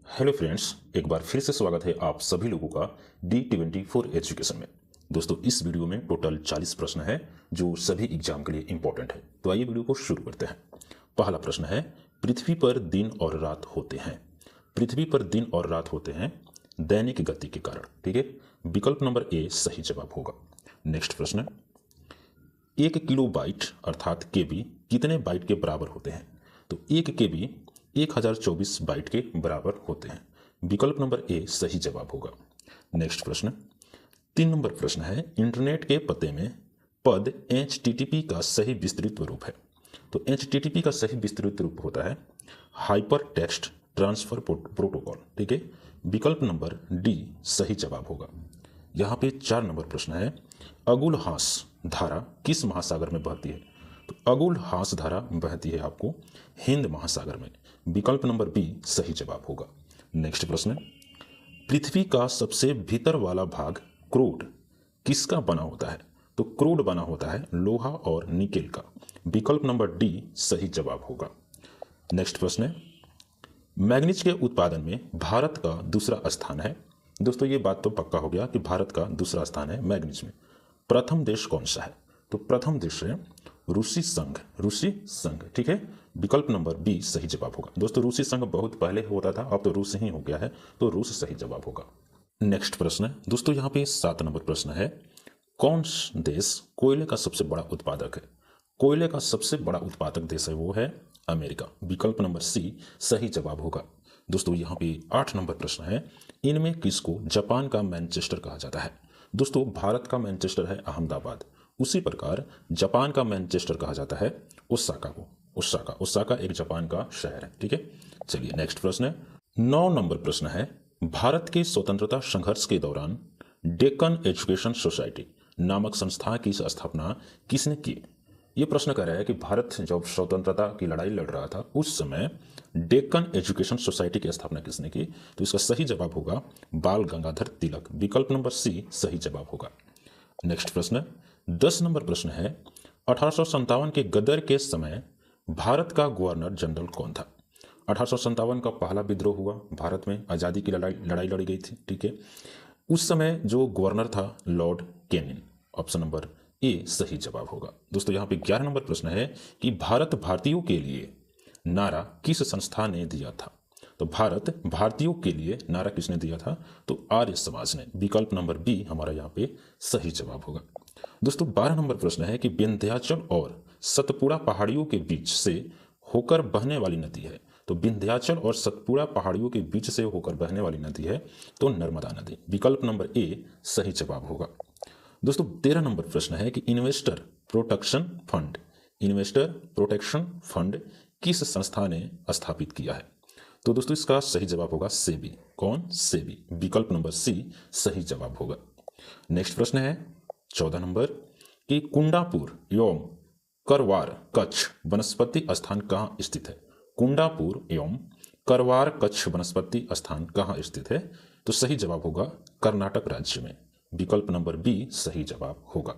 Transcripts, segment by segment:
Hello friends, एक बार फिर से स्वागत है आप सभी लोगों का D24 एजुकेशन में। दोस्तों, इस वीडियो में टोटल 40 प्रश्न है जो सभी एग्जाम के लिए इंपॉर्टेंट है। तो आइए वीडियो को शुरू करते हैं। पहला प्रश्न है, पृथ्वी पर दिन और रात होते हैं। पृथ्वी पर दिन और रात होते हैं दैनिक गति के कारण। ठीक है, विकल्प नंबर ए सही जवाब होगा। नेक्स्ट प्रश्न, 1 किलोबाइट अर्थात केबी कितने बाइट के बराबर होते हैं? तो 1 KB 1024 बाइट के बराबर होते हैं। विकल्प नंबर ए सही जवाब होगा। नेक्स्ट प्रश्न, 3 नंबर प्रश्न है, इंटरनेट के पते में पद HTTP का सही विस्तृत रूप है। तो HTTP का सही विस्तृत रूप होता है हाइपर टेक्स्ट ट्रांसफर प्रोटोकॉल। ठीक है, विकल्प नंबर डी सही जवाब होगा। यहाँ पे 4 नंबर प्रश्न है, अगुलहास धारा किस महासागर में बहती है? तो अगुलहास धारा बहती है आपको हिंद महासागर में। विकल्प नंबर बी सही जवाब होगा। नेक्स्ट प्रश्न, पृथ्वी का सबसे भीतर वाला भाग क्रूड किसका बना होता है? तो क्रूड बना होता है लोहा और निकेल का। विकल्प नंबर डी सही जवाब होगा। नेक्स्ट प्रश्न है, मैग्नीज के उत्पादन में भारत का दूसरा स्थान है। दोस्तों, ये बात तो पक्का हो गया कि भारत का दूसरा स्थान है मैग्नीज में। प्रथम देश कौन सा है? तो प्रथम देश है रूसी संघ। रूसी संघ। ठीक है, विकल्प नंबर बी सही जवाब होगा। दोस्तों, रूसी संघ बहुत पहले होता था, अब तो रूस ही हो गया है, तो रूस सही जवाब होगा। नेक्स्ट प्रश्न है दोस्तों, यहाँ पे 7 नंबर प्रश्न है, कौन देश कोयले का सबसे बड़ा उत्पादक है? कोयले का सबसे बड़ा उत्पादक देश है वो है अमेरिका। विकल्प नंबर सी सही जवाब होगा। दोस्तों, यहाँ पे 8 नंबर प्रश्न है, इनमें किसको जापान का मैनचेस्टर कहा जाता है? दोस्तों, भारत का मैनचेस्टर है अहमदाबाद, उसी प्रकार जापान का मैनचेस्टर कहा जाता है ओसाका को। ओसाका एक जापान का शहर है। ठीक है, चलिए नेक्स्ट प्रश्न है, 9 नंबर प्रश्न है, भारत के स्वतंत्रता संघर्ष के दौरान डेक्कन एजुकेशन सोसाइटी नामक संस्था की स्थापना किसने की? ये प्रश्न कर रहा है कि भारत जब स्वतंत्रता की लड़ाई लड़ रहा था उस समय डेक्कन एजुकेशन सोसाइटी की स्थापना किसने की? तो इसका सही जवाब होगा बाल गंगाधर तिलक। विकल्प नंबर सी सही जवाब होगा। नेक्स्ट प्रश्न, 10 नंबर प्रश्न है, 1857 के गदर के समय भारत का गवर्नर जनरल कौन था? 1857 का पहला विद्रोह हुआ भारत में, आज़ादी की लड़ाई लड़ी गई थी। ठीक है, उस समय जो गवर्नर था लॉर्ड कैनिंग। ऑप्शन नंबर ए सही जवाब होगा। दोस्तों, यहाँ पे 11 नंबर प्रश्न है कि भारत भारतीयों के लिए नारा किस संस्था ने दिया था? तो भारत भारतीयों के लिए नारा किसने दिया था? तो आर्य समाज ने। विकल्प नंबर बी हमारा यहाँ पे सही जवाब होगा। दोस्तों, 12 नंबर प्रश्न है कि विंध्याचल और सतपुड़ा पहाड़ियों के बीच से होकर बहने वाली नदी है। तो विंध्याचल और सतपुड़ा पहाड़ियों के बीच से होकर बहने वाली नदी है तो नर्मदा नदी। विकल्प नंबर ए सही जवाब होगा। दोस्तों, 13 नंबर प्रश्न है कि इन्वेस्टर प्रोटेक्शन फंड किस संस्था ने स्थापित किया है? तो दोस्तों, इसका सही जवाब होगा सेबी। कौन? सेबी। विकल्प नंबर सी सही जवाब होगा। नेक्स्ट प्रश्न है 14 नंबर कि कुंडापुर एवं करवार कच्छ वनस्पति स्थान कहाँ स्थित है? कुंडापुर एवं करवार कच्छ वनस्पति स्थान कहाँ स्थित है? तो सही जवाब होगा कर्नाटक राज्य में। विकल्प नंबर बी सही जवाब होगा।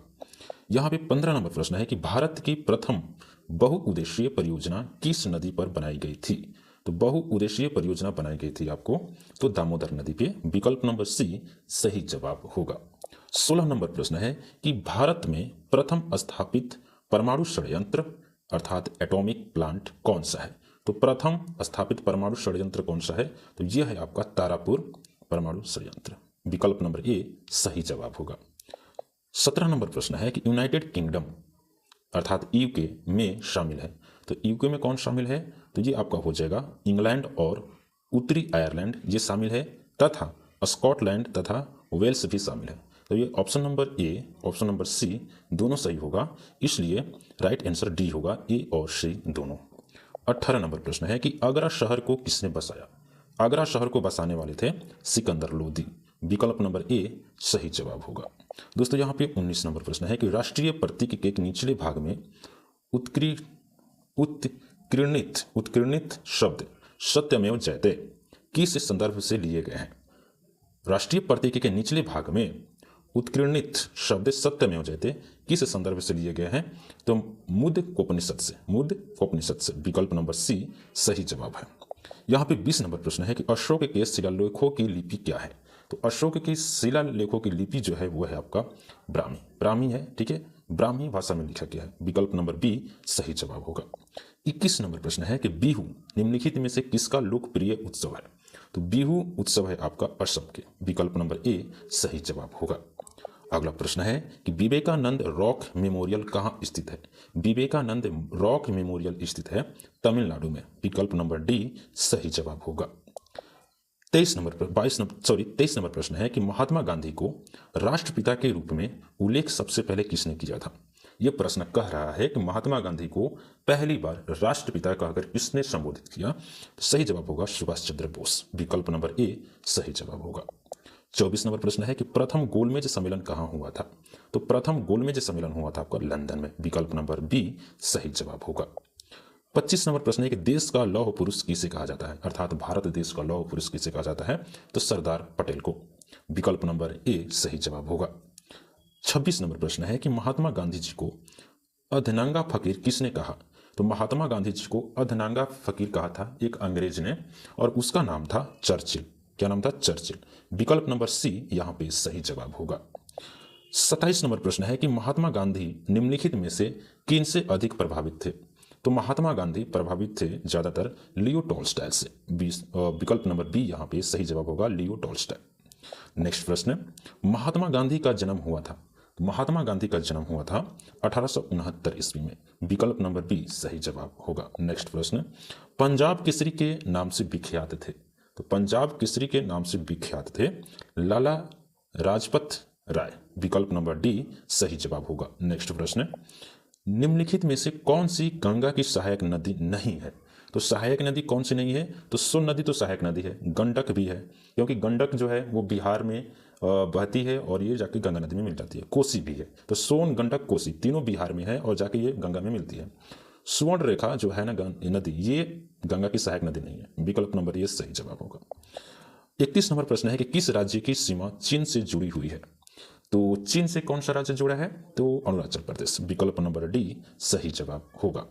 यहाँ पे 15 नंबर प्रश्न है कि भारत की प्रथम बहुउद्देशीय परियोजना किस नदी पर बनाई गई थी? तो बहुउद्देशीय परियोजना बनाई गई थी आपको तो दामोदर नदी पे। विकल्प नंबर सी सही जवाब होगा। 16 नंबर प्रश्न है कि भारत में प्रथम स्थापित परमाणु संयंत्र अर्थात एटॉमिक प्लांट कौन सा है? तो प्रथम स्थापित परमाणु संयंत्र कौन सा है? तो यह है आपका तारापुर परमाणु संयंत्र। विकल्प नंबर ए सही जवाब होगा। 17 नंबर प्रश्न है कि यूनाइटेड किंगडम अर्थात यूके में शामिल है। तो यूके में कौन शामिल है? तो ये आपका हो जाएगा इंग्लैंड और उत्तरी आयरलैंड ये शामिल है, तथा स्कॉटलैंड तथा वेल्स भी शामिल है। तो ये option number A option number C दोनों सही होगा, इसलिए राइट आंसर डी होगा, ए और सी दोनों। 18 नंबर प्रश्न है कि आगरा शहर को किसने बसाया? आगरा शहर को बसाने वाले थे सिकंदर लोदी। विकल्प नंबर ए सही जवाब होगा। दोस्तों, यहाँ पे 19 नंबर प्रश्न है कि राष्ट्रीय प्रतीक के निचले भाग में उत्कीर्णित शब्द सत्यमेव जयते किस संदर्भ से लिए गए हैं? राष्ट्रीय प्रतीक के निचले भाग में उत्कीर्णित शब्द सत्यमेव जयते किस संदर्भ से लिए गए हैं? तो मुद्गकोपनिषद से। विकल्प नंबर सी सही जवाब है। यहाँ पे 20 नंबर प्रश्न है कि अशोक के शिलालेखों की लिपि क्या है। तो अशोक की शिलालेखों की लिपि जो है वो है आपका ब्राह्मी। ब्राह्मी है, ठीक है, ब्राह्मी भाषा में लिखा गया है। विकल्प नंबर बी सही जवाब होगा। 21 नंबर प्रश्न है कि बिहू निम्नलिखित में से किसका लोकप्रिय उत्सव है। तो बिहू उत्सव है आपका असम के। विकल्प नंबर ए सही जवाब होगा। अगला प्रश्न है कि विवेकानंद रॉक मेमोरियल कहाँ स्थित है। विवेकानंद रॉक मेमोरियल स्थित है तमिलनाडु में। विकल्प नंबर डी सही जवाब होगा। 23 नंबर प्रश्न है कि महात्मा गांधी को राष्ट्रपिता के रूप में उल्लेख सबसे पहले किसने किया था। यह प्रश्न कह रहा है कि महात्मा गांधी को पहली बार राष्ट्रपिता कहकर किसने संबोधित किया। तो सही जवाब होगा सुभाष चंद्र बोस। विकल्प नंबर ए सही जवाब होगा। 24 नंबर प्रश्न है कि प्रथम गोलमेज सम्मेलन कहाँ हुआ था। तो प्रथम गोलमेज सम्मेलन हुआ था आपका लंदन में। विकल्प नंबर बी सही जवाब होगा। 25 नंबर प्रश्न है कि देश का लौह पुरुष किसे कहा जाता है, अर्थात भारत देश का लौह पुरुष किसे कहा जाता है। तो सरदार पटेल को। विकल्प नंबर ए सही जवाब होगा। 26 नंबर प्रश्न है कि महात्मा गांधी जी को अधनांगा फकीर किसने कहा। तो महात्मा गांधी जी को अधनांगा फकीर कहा था एक अंग्रेज ने, और उसका नाम था चर्चिल। क्या नाम था? चर्चिल। विकल्प नंबर सी यहाँ पे सही जवाब होगा। 27 नंबर प्रश्न है कि महात्मा गांधी निम्नलिखित में से किन से अधिक प्रभावित थे। तो महात्मा गांधी प्रभावित थे ज्यादातर लियो टॉल्स्टॉय से। विकल्प नंबर बी यहाँ पे सही जवाब होगा, लियो टॉल्स्टॉय। नेक्स्ट प्रश्न, महात्मा गांधी का जन्म हुआ था। महात्मा गांधी का जन्म हुआ था 1869 ईस्वी में। विकल्प नंबर बी सही जवाब होगा। नेक्स्ट प्रश्न, पंजाब केसरी के नाम से विख्यात थे। तो पंजाब केसरी के नाम से विख्यात थे लाला लाजपत राय। विकल्प नंबर डी सही जवाब होगा। नेक्स्ट प्रश्न, निम्नलिखित में से कौन सी गंगा की सहायक नदी नहीं है। तो सहायक नदी कौन सी नहीं है। तो सोन नदी तो सहायक नदी है, गंडक भी है, क्योंकि गंडक जो है वो बिहार में बहती है और ये जाके गंगा नदी में मिल जाती है। कोसी भी है, तो सोन गंडक कोसी तीनों बिहार में है और जाके ये गंगा में मिलती है। सुवर्ण रेखा जो है ना नदी, ये गंगा की सहायक नदी नहीं है। विकल्प नंबर ये सही जवाब होगा। 31 नंबर प्रश्न है कि किस राज्य की सीमा चीन से जुड़ी हुई है। तो चीन से कौन सा राज्य जुड़ा है। तो अरुणाचल प्रदेश। विकल्प नंबर डी सही जवाब होगा।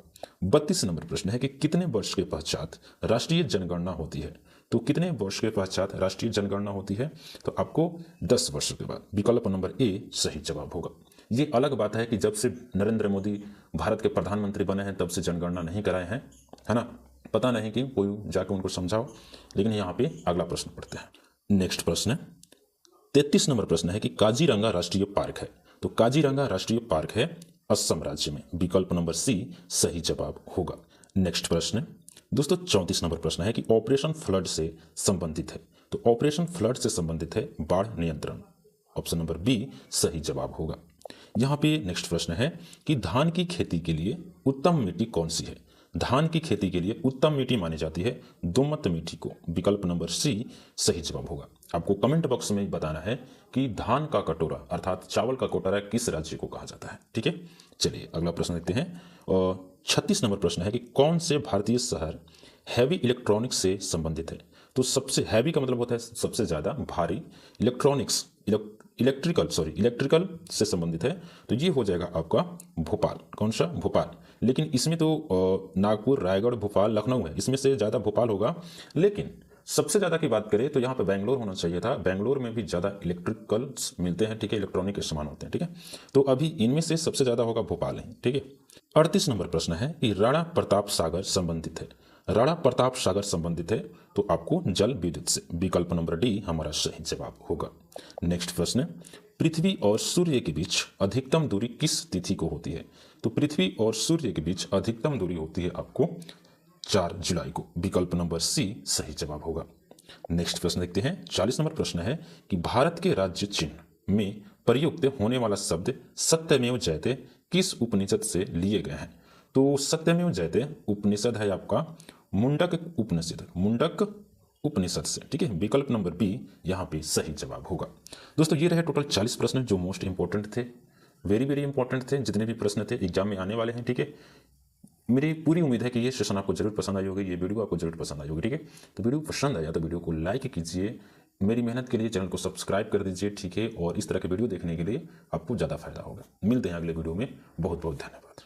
32 नंबर प्रश्न है कि कितने वर्ष के पश्चात राष्ट्रीय जनगणना होती है। तो कितने वर्ष के पश्चात राष्ट्रीय जनगणना होती है। तो आपको 10 वर्ष के बाद। विकल्प नंबर ए सही जवाब होगा। ये अलग बात है कि जब से नरेंद्र मोदी भारत के प्रधानमंत्री बने हैं तब से जनगणना नहीं कराए हैं, है ना। पता नहीं कि कोई जाकर उनको समझाओ। लेकिन यहाँ पे अगला प्रश्न पढ़ते हैं। नेक्स्ट प्रश्न 33 नंबर प्रश्न है कि काजीरंगा राष्ट्रीय पार्क है। तो काजीरंगा राष्ट्रीय पार्क है असम राज्य में। विकल्प नंबर सी सही जवाब होगा। नेक्स्ट प्रश्न दोस्तों 34 नंबर प्रश्न है कि ऑपरेशन फ्लड से संबंधित है। तो ऑपरेशन फ्लड से संबंधित है बाढ़ नियंत्रण। ऑप्शन नंबर बी सही जवाब होगा। यहाँ पे नेक्स्ट प्रश्न है कि धान की खेती के लिए उत्तम मिट्टी कौन सी है। धान की खेती के लिए उत्तम मिट्टी मानी जाती है दोमट मिट्टी को। विकल्प नंबर सी सही जवाब होगा। आपको कमेंट बॉक्स में बताना है कि धान का कटोरा अर्थात चावल का कटोरा किस राज्य को कहा जाता है। ठीक है, चलिए अगला प्रश्न देखते हैं। 36 नंबर प्रश्न है कि कौन से भारतीय शहर हैवी इलेक्ट्रॉनिक्स से संबंधित है। तो सबसे हैवी का मतलब होता है सबसे ज्यादा भारी, इलेक्ट्रिकल से संबंधित है। तो ये हो जाएगा आपका भोपाल। कौन सा? भोपाल। लेकिन इसमें तो नागपुर, रायगढ़, भोपाल, लखनऊ है, इसमें से ज़्यादा भोपाल होगा। लेकिन सबसे ज़्यादा की बात करें तो यहाँ पे बेंगलोर होना चाहिए था। बेंगलोर में भी ज़्यादा इलेक्ट्रिकल्स मिलते हैं, ठीक है, इलेक्ट्रॉनिक के सामान होते हैं, ठीक है। तो अभी इनमें से सबसे ज़्यादा होगा भोपाल ही, ठीक है। 38 नंबर प्रश्न है कि राणा प्रताप सागर संबंधित है। राणा प्रताप सागर संबंधित है तो आपको जल विद्युत से। विकल्प नंबर डी हमारा सही जवाब होगा। नेक्स्ट प्रश्न, पृथ्वी और सूर्य के बीच अधिकतम दूरी किस तिथि को होती है। तो पृथ्वी और सूर्य के बीच अधिकतम दूरी होती है आपको 4 जुलाई को। विकल्प नंबर सी सही जवाब होगा। नेक्स्ट प्रश्न देखते हैं। 40 नंबर प्रश्न है कि भारत के राज्य चिन्ह में प्रयुक्त होने वाला शब्द सत्यमेव जयते किस उपनिषद से लिए गए हैं। तो सत्यमेव जयते उपनिषद है आपका मुंडक उपनिषद से, ठीक है। विकल्प नंबर बी यहाँ पे सही जवाब होगा। दोस्तों ये रहे टोटल 40 प्रश्न जो मोस्ट इंपॉर्टेंट थे, वेरी इंपॉर्टेंट थे। जितने भी प्रश्न थे एग्जाम में आने वाले हैं, ठीक है। मेरी पूरी उम्मीद है कि ये सेशन आपको जरूर पसंद आई होगी, ये वीडियो आपको जरूर पसंद आई होगी, ठीक है। तो वीडियो पसंद आया तो वीडियो को लाइक कीजिए, मेरी मेहनत के लिए चैनल को सब्सक्राइब कर दीजिए, ठीक है। और इस तरह के वीडियो देखने के लिए आपको ज़्यादा फायदा होगा। मिलते हैं अगले वीडियो में। बहुत बहुत धन्यवाद।